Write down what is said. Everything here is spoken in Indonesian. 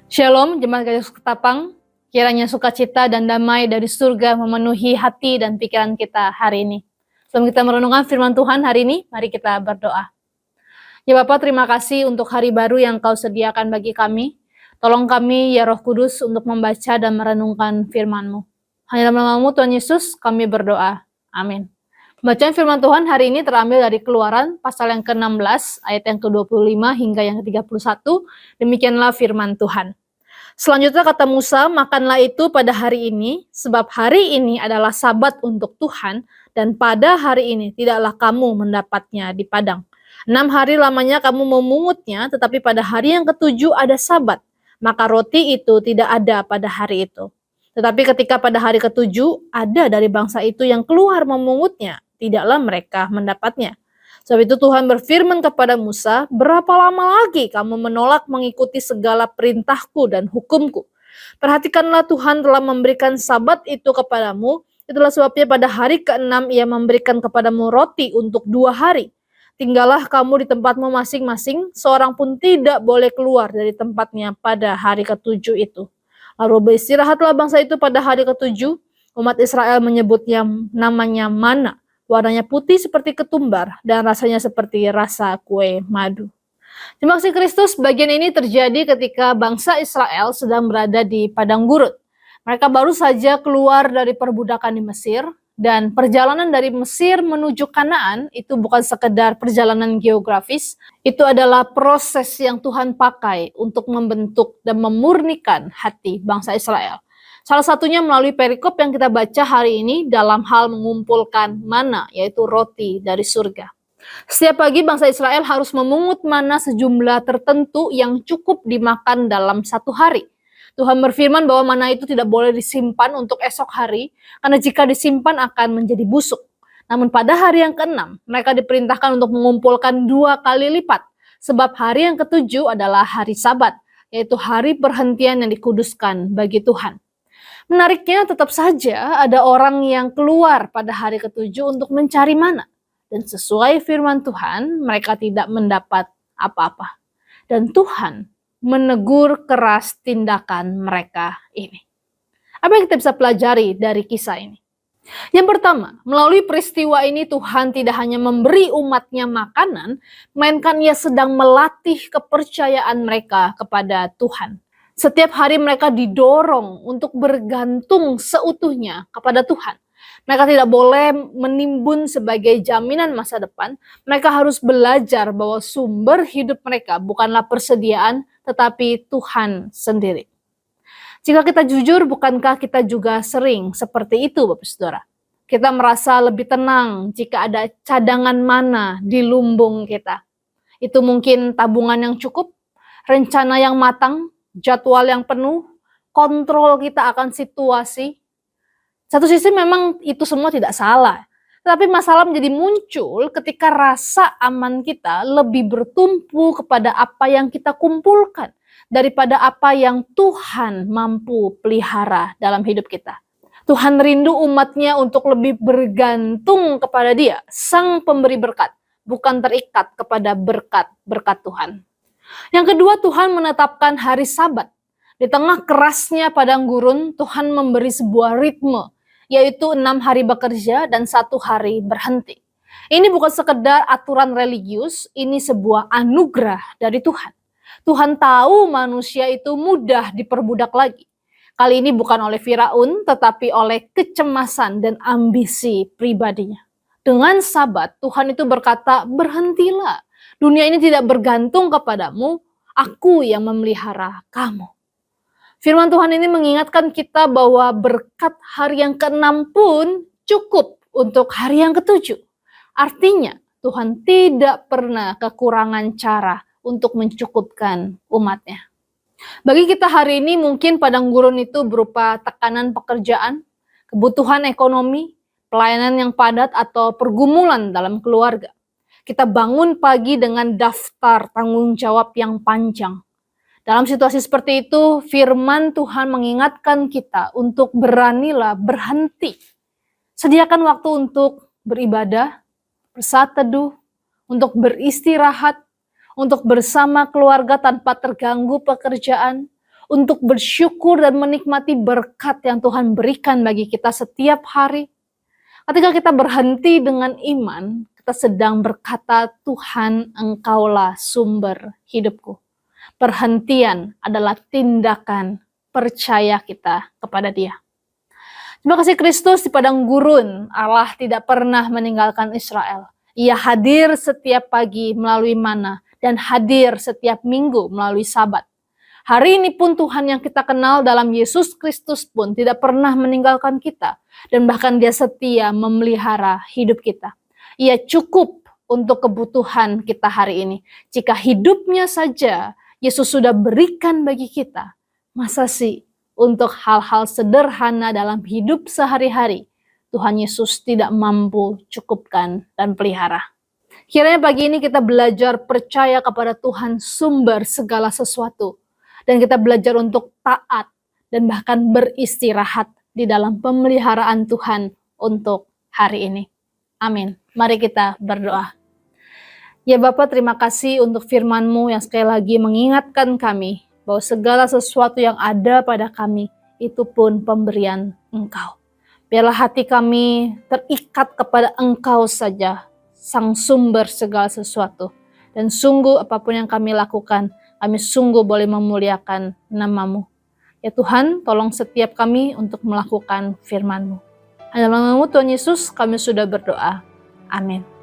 Shalom, Jemaat Gajah Ketapang. Kiranya sukacita dan damai dari surga memenuhi hati dan pikiran kita hari ini. Sebelum kita merenungkan firman Tuhan hari ini, mari kita berdoa. Ya Bapa, terima kasih untuk hari baru yang Kau sediakan bagi kami. Tolong kami, ya Roh Kudus, untuk membaca dan merenungkan firman-Mu. Hanya dalam nama-Mu, Tuhan Yesus, kami berdoa. Amin. Bacaan firman Tuhan hari ini terambil dari Keluaran, pasal yang ke-16, ayat yang ke-25 hingga yang ke-31. Demikianlah firman Tuhan. Selanjutnya kata Musa, makanlah itu pada hari ini, sebab hari ini adalah sabat untuk Tuhan, dan pada hari ini tidaklah kamu mendapatnya di padang. 6 hari lamanya kamu memungutnya, tetapi pada hari yang ke-7 ada sabat, maka roti itu tidak ada pada hari itu. Tetapi ketika pada hari ke-7 ada dari bangsa itu yang keluar memungutnya, tidaklah mereka mendapatnya. Sebab itu Tuhan berfirman kepada Musa, berapa lama lagi kamu menolak mengikuti segala perintahku dan hukumku? Perhatikanlah Tuhan telah memberikan sabat itu kepadamu, itulah sebabnya pada hari ke-6 ia memberikan kepadamu roti untuk 2 hari. Tinggallah kamu di tempatmu masing-masing, seorang pun tidak boleh keluar dari tempatnya pada hari ke-7 itu. Lalu beristirahatlah bangsa itu pada hari ke-7, umat Israel menyebutnya namanya mana. Warnanya putih seperti ketumbar dan rasanya seperti rasa kue madu. Terima kasih Kristus, bagian ini terjadi ketika bangsa Israel sedang berada di padang gurun. Mereka baru saja keluar dari perbudakan di Mesir, dan perjalanan dari Mesir menuju Kanaan itu bukan sekedar perjalanan geografis, itu adalah proses yang Tuhan pakai untuk membentuk dan memurnikan hati bangsa Israel. Salah satunya melalui perikop yang kita baca hari ini dalam hal mengumpulkan mana, yaitu roti dari surga. Setiap pagi bangsa Israel harus memungut mana sejumlah tertentu yang cukup dimakan dalam satu hari. Tuhan berfirman bahwa mana itu tidak boleh disimpan untuk esok hari, karena jika disimpan akan menjadi busuk. Namun pada hari yang ke-6, mereka diperintahkan untuk mengumpulkan 2 kali lipat, sebab hari yang ke-7 adalah hari Sabat, yaitu hari perhentian yang dikuduskan bagi Tuhan. Menariknya tetap saja ada orang yang keluar pada hari ke-7 untuk mencari mana. Dan sesuai firman Tuhan, mereka tidak mendapat apa-apa. Dan Tuhan menegur keras tindakan mereka ini. Apa yang kita bisa pelajari dari kisah ini? Yang pertama, melalui peristiwa ini Tuhan tidak hanya memberi umatnya makanan, melainkan ia sedang melatih kepercayaan mereka kepada Tuhan. Setiap hari mereka didorong untuk bergantung seutuhnya kepada Tuhan. Mereka tidak boleh menimbun sebagai jaminan masa depan. Mereka harus belajar bahwa sumber hidup mereka bukanlah persediaan, tetapi Tuhan sendiri. Jika kita jujur, bukankah kita juga sering seperti itu, Bapak Saudara? Kita merasa lebih tenang jika ada cadangan mana di lumbung kita. Itu mungkin tabungan yang cukup, rencana yang matang, jadwal yang penuh, kontrol kita akan situasi. Satu sisi memang itu semua tidak salah, tapi masalah menjadi muncul ketika rasa aman kita lebih bertumpu kepada apa yang kita kumpulkan daripada apa yang Tuhan mampu pelihara dalam hidup kita. Tuhan rindu umatnya untuk lebih bergantung kepada Dia, Sang Pemberi berkat, bukan terikat kepada berkat-berkat Tuhan. Yang kedua, Tuhan menetapkan hari Sabat. Di tengah kerasnya padang gurun, Tuhan memberi sebuah ritme, yaitu 6 hari bekerja dan 1 hari berhenti. Ini bukan sekedar aturan religius, ini sebuah anugerah dari Tuhan. Tuhan tahu manusia itu mudah diperbudak lagi. Kali ini bukan oleh Firaun, tetapi oleh kecemasan dan ambisi pribadinya. Dengan Sabat, Tuhan itu berkata, berhentilah. Dunia ini tidak bergantung kepadamu, aku yang memelihara kamu. Firman Tuhan ini mengingatkan kita bahwa berkat hari yang ke-6 pun cukup untuk hari yang ke-7. Artinya, Tuhan tidak pernah kekurangan cara untuk mencukupkan umatnya. Bagi kita hari ini mungkin padang gurun itu berupa tekanan pekerjaan, kebutuhan ekonomi, pelayanan yang padat, atau pergumulan dalam keluarga. Kita bangun pagi dengan daftar tanggung jawab yang panjang. Dalam situasi seperti itu, firman Tuhan mengingatkan kita untuk beranilah berhenti. Sediakan waktu untuk beribadah, bersaat teduh, untuk beristirahat, untuk bersama keluarga tanpa terganggu pekerjaan, untuk bersyukur dan menikmati berkat yang Tuhan berikan bagi kita setiap hari. Ketika kita berhenti dengan iman, kita sedang berkata, Tuhan, Engkaulah sumber hidupku. Perhentian adalah tindakan percaya kita kepada Dia. Terima kasih Kristus di padang gurun, Allah tidak pernah meninggalkan Israel. Ia hadir setiap pagi melalui mana dan hadir setiap minggu melalui Sabat. Hari ini pun Tuhan yang kita kenal dalam Yesus Kristus pun tidak pernah meninggalkan kita. Dan bahkan Dia setia memelihara hidup kita. Ia cukup untuk kebutuhan kita hari ini. Jika hidupnya saja Yesus sudah berikan bagi kita, masa sih untuk hal-hal sederhana dalam hidup sehari-hari Tuhan Yesus tidak mampu cukupkan dan pelihara. Kiranya pagi ini kita belajar percaya kepada Tuhan sumber segala sesuatu. Dan kita belajar untuk taat dan bahkan beristirahat di dalam pemeliharaan Tuhan untuk hari ini. Amin. Mari kita berdoa. Ya Bapa, terima kasih untuk firman-Mu yang sekali lagi mengingatkan kami bahwa segala sesuatu yang ada pada kami itu pun pemberian Engkau. Biarlah hati kami terikat kepada Engkau saja, Sang sumber segala sesuatu. Dan sungguh apapun yang kami lakukan, kami sungguh boleh memuliakan nama-Mu. Ya Tuhan, tolong setiap kami untuk melakukan firman-Mu. Hanya dalam nama Tuhan Yesus kami sudah berdoa. Amin.